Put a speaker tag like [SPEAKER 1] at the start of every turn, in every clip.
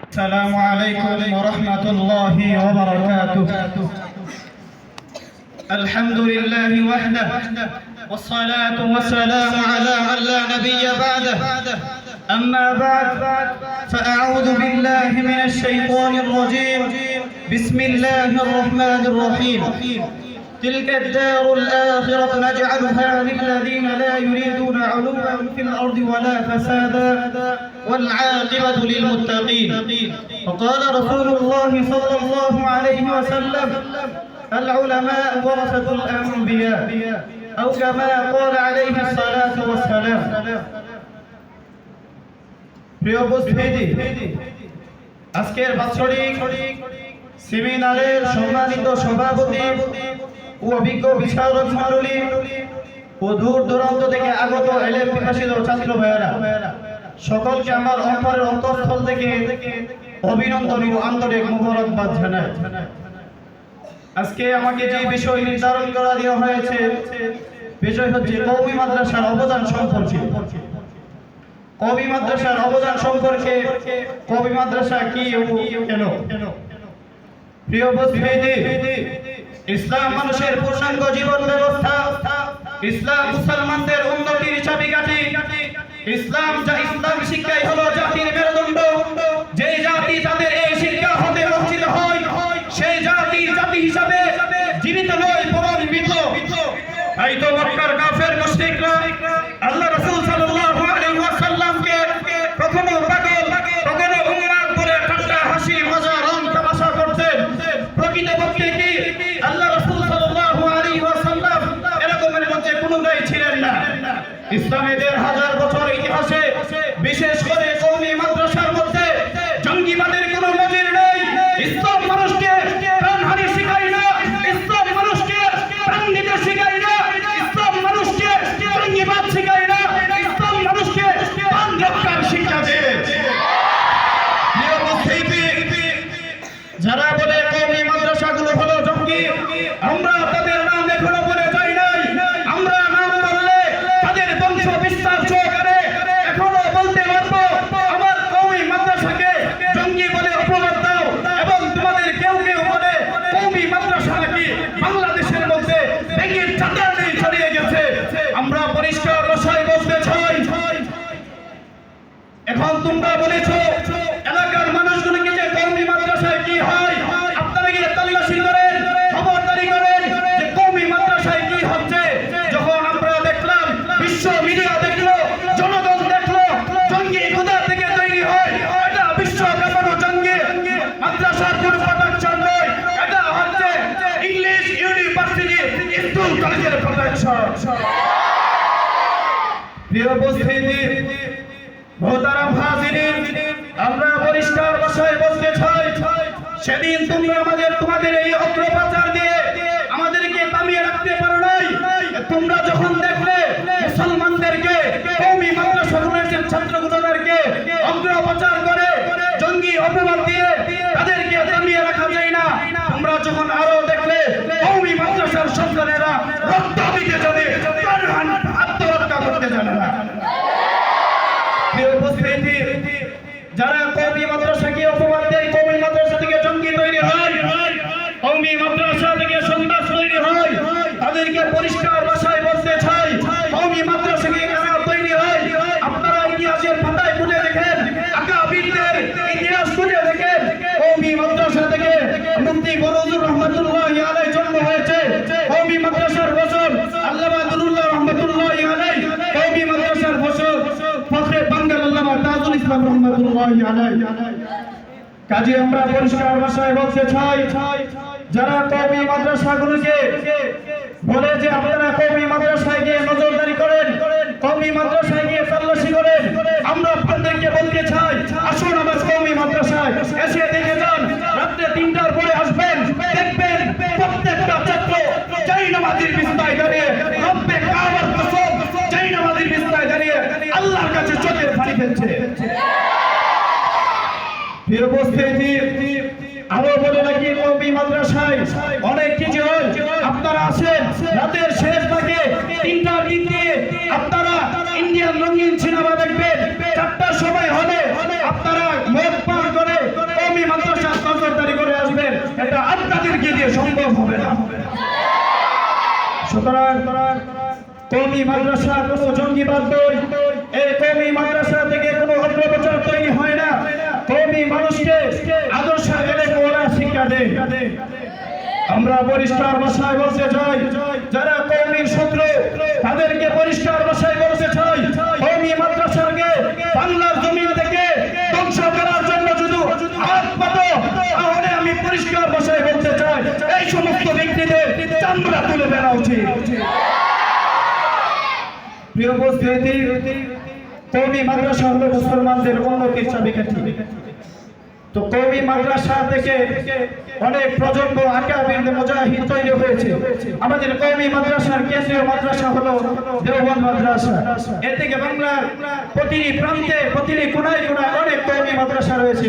[SPEAKER 1] السلام عليكم ورحمة الله وبركاته. الحمد لله وحده والصلاة والسلام على من لا نبي بعده. أما بعد فأعوذ بالله من الشيطان الرجيم. بسم الله الرحمن الرحيم. تلك الدار الآخرة نجعلها للذين لا يريدون علوا في الأرض ولا فسادا والعاقبة للمتقين. وقال رسول الله صلى الله عليه وسلم: العلماء ورثة الأنبياء، أو كما قال عليه الصلاة والسلام. প্রিয় উপস্থিতি, আজকের বাৎসরিক সেমিনারের সম্মানিত সভাপতি ও অভিজ্ঞ বিশারদ মণ্ডলী ও দূর দূরান্ত থেকে আগত এলেম পিপাসিত ছাত্র ভাইয়েরা, সকলকে আমার অন্তরের অন্তঃস্থল থেকে অভিনন্দন ও আন্তরিক মোবারকবাদ জানাই। আজকে আমাকে যে বিষয় নির্ধারণ করা দেওয়া হয়েছে, বিষয় হচ্ছে কওমি মাদ্রাসার অবদান সম্পর্কে। কওমি মাদ্রাসার অবদান সম্পর্কে, কওমি মাদ্রাসা কি ও কেন? প্রিয় উপস্থিতি, ইসলাম মানুষের পূর্ণাঙ্গ জীবন ব্যবস্থা, ইসলাম মুসলমানদের উন্নতির চাবিকাঠি। ইসলাম শিক্ষাই হলো জাতির মেরুদণ্ড। যে জাতি তাদের এই শিক্ষা হতে বঞ্চিত হয়, সেই জাতি হিসাবে জীবিত নয়, প্রমাণিত। তাই তো মক্কার কাফের মুশরিকরা আল্লাহ রাসূল সাল্লাল্লাহু আলাইহি ওয়াসাল্লামকে কখনো পাগল, কখনো উম্মাদ বলে ঠাট্টা হাসি মজা রং তামাশা করতেন। প্রকৃতপক্ষে কি আল্লাহ রাসূল সাল্লাল্লাহু আলাইহি ওয়াসাল্লাম এরকমের মধ্যে কোনোটাই ছিলেন না। ইসলামের 1000 বছর ইতিহাসে, বিশেষ করে কওমি মাদ্রাসার মধ্যে জঙ্গিবাদের কোনো নজির নেই। ইসলাম মানুষকে প্রাণহানি শেখায় না, ইসলাম মানুষকে প্রাণ নিতে শেখায় না, ইসলাম মানুষকে জঙ্গিবাদ শেখায় না, ইসলাম মানুষকে প্রাণ রক্ষার শিক্ষা দেয়। যারা বলে কওমি মাদ্রাসাগুলো হলো জঙ্গি, আমরা তাদের নাম এখনো বলে যাই নাই। আমরা নাম বললে তাদের বংশ বিস্তার সহকারে এখনো বলতে পারবো, আমার কওমি মাদ্রাসাকে জঙ্গি বলে অপবাদ দাও। এবং তোমাদের কেউ বলে কওমি মাদ্রাসা নাকি বাংলাদেশের মধ্যে ভেঙে চাঁদার নেই ছড়িয়ে গেছে। আমরা পরিষ্কার ভাষায় বলতে চাই, এখন তোমরা বলেছো এলাকার মানুষগুলোকে যে কওমি মাদ্রাসায় কি হয়, আপনারা গিয়ে তল্লাশি করেন, খবরদারি করেন যে কওমি মাদ্রাসায় কি হচ্ছে। যখন আমরা দেখলাম, বিশ্ব মিডিয়া দেখলো, জনগণ দেখলো, জঙ্গি কোথা থেকে তৈরি হয়, এটা বিশ্ব ব্যাপারও জঙ্গি। মাদ্রাসার কোনো প্রোটেকশন নয়, এটা হচ্ছে ইংলিশ ইউনিভার্সিটি স্কুল কলেজের প্রোটেকশন। প্রিয় উপস্থিতি, মোহতারাম হাজিরিন, আমরা পরিষ্কার ভাষায় বলতে চাই, সেদিন তোমরা তোমাদের এই অগ্রপ্রচার দিয়ে আমাদেরকে থামিয়ে রাখতে পারো নাই। তোমরা যখন দেখলে মুসলমানদেরকে কওমি মাদ্রাসাগুলোর ছাত্রগুলোদেরকে অগ্রপ্রচার করে জঙ্গি অপবাদ দিয়ে তাদেরকে থামিয়ে রাখা যায় না, তোমরা যখন আরো দেখলে কওমি মাদ্রাসার সন্তানেরা রক্ত দিতে জানে, আত্মহত্যা করতে জানে না। যারা কওমি মাদ্রাসাকে অপবাদ দেয়, কওমি মাদ্রাসা থেকে জঙ্গি তৈরি হয়, কওমি মাদ্রাসা থেকে সন্ত্রাস তৈরি হয়, তাদেরকে পরিষ্কার ভাষায় বলতে চাই, কওমি মাদ্রাসা থেকে কারা তৈরি হয় আপনারা ইতিহাসের পাতায় খুলে দেখেন, আকাবিরদের ইতিহাস খুলে দেখেন। কওমি মাদ্রাসা থেকে মুফতি বরুজুর রহমাতুল্লাহি আলাইহি জন্ম হয়েছে। কওমি মাদ্রাসার ফসল আল্লামা দুরুল্লাহ রহমাতুল্লাহি আলাইহি, কওমি মাদ্রাসার ফসল ফখরে বাঙ্গাল আল্লামা তাজুল ইসলাম রহমাতুল্লাহি আলাইহি। কাজে আমরা পরিষ্কার ভাষায় বলতে চাই, যারা কওমি মাদ্রাসাগুলোকে বলে যে আপনারা কওমি মাদ্রাসায় গিয়ে নজরদারি করেন, কওমি মাদ্রাসায় গিয়ে তল্লাশি করেন, আমরা আপনাদেরকে বলতে চাই, আসুন আমার কওমি মাদ্রাসায় এসে দেখে যান। রাত্রে 3টার পরে আসবেন, দেখবেন প্রত্যেকটা ছাত্র জায়নামাজের বিছানায় দাঁড়িয়ে, রব্বে কাবার কসম, জায়নামাজের বিছানায় দাঁড়িয়ে আল্লাহর কাছে চোখের পানি ফেলছে। প্রিয় উপস্থিতি, আরো বলে নাকি কওমি মাদ্রাসায় অনেক কিছু হয়। আপনারা আসেন রাতের শেষ ভাগে 3টার দিক দিয়ে, আপনারা ইন্ডিয়ান সম্ভব হবে না। সুতরাং কওমি মাদ্রাসা কোনো জঙ্গিবাদ নয়, এই কওমি মাদ্রাসা থেকে কোনো অগ্রগতি তৈরি হয় না। কওমি মানুষকে আদর্শ এলে ওরা শিক্ষা দেয়। আমরা পরিষ্কার ভাষায় বলতে চাই, যারা কওমির শত্রু তাদেরকে পরিষ্কার ভাষায় বলতে চাই, কওমি মাদ্রাসাকে বাংলার জমিন থেকে ধ্বংস করার জন্য যদি হাত পাতো, তাহলে আমি পরিষ্কার ভাষায় বলতে চাই এই সমস্ত ব্যক্তিদের চামড়া তুলে ফেলা উচিত। প্রিয় উপস্থিতি, কওমি মাদ্রাসা হলো মুসলমানদের উন্নতির চাবিকাঠি। তো কওমি মাদ্রাসা থেকে অনেক প্রজন্ম আকাবির মুজাহিদ তৈরি হয়েছে। আমাদের কওমি মাদ্রাসার কেন্দ্রীয় মাদ্রাসা হলো দেওবন্দ মাদ্রাসা। এর থেকে বাংলার প্রতিটি প্রান্তে প্রতিটি কোনায় কোনায় অনেক কওমি মাদ্রাসা রয়েছে।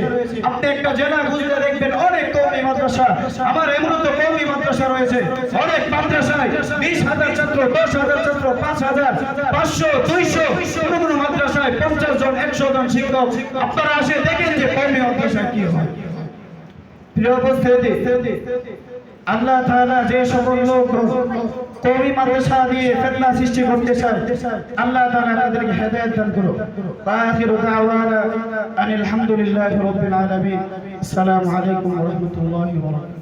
[SPEAKER 1] আপনি একটা জেলা খুঁজলে দেখবেন অনেক কওমি মাদ্রাসা। আমার এমনও কওমি মাদ্রাসা রয়েছে, অনেক মাদ্রাসায় 20,000 ছাত্র, 10,000 ছাত্র, 5,000, 500, 200, কোনো কোনো মাদ্রাসায় 50 জন, 100 জন শিক্ষক। আপনারা আসে দেখেন যে কওমি মাদ্রাসা কি হয়। প্রিয় উপস্থিতি, আল্লাহ তাআলা যে সকল লোক কওমি মাদ্রাসা দিয়ে ফিতনা সৃষ্টি করতে চায়, আল্লাহ তাআলা তাদেরকে হেদায়েত দান করুন। আখিরু দাওয়ানা আনিল হামদুলিল্লাহি রাব্বিল আলামিন। আসসালামু আলাইকুম ওয়া রাহমাতুল্লাহি ওয়া বারাকাতুহু।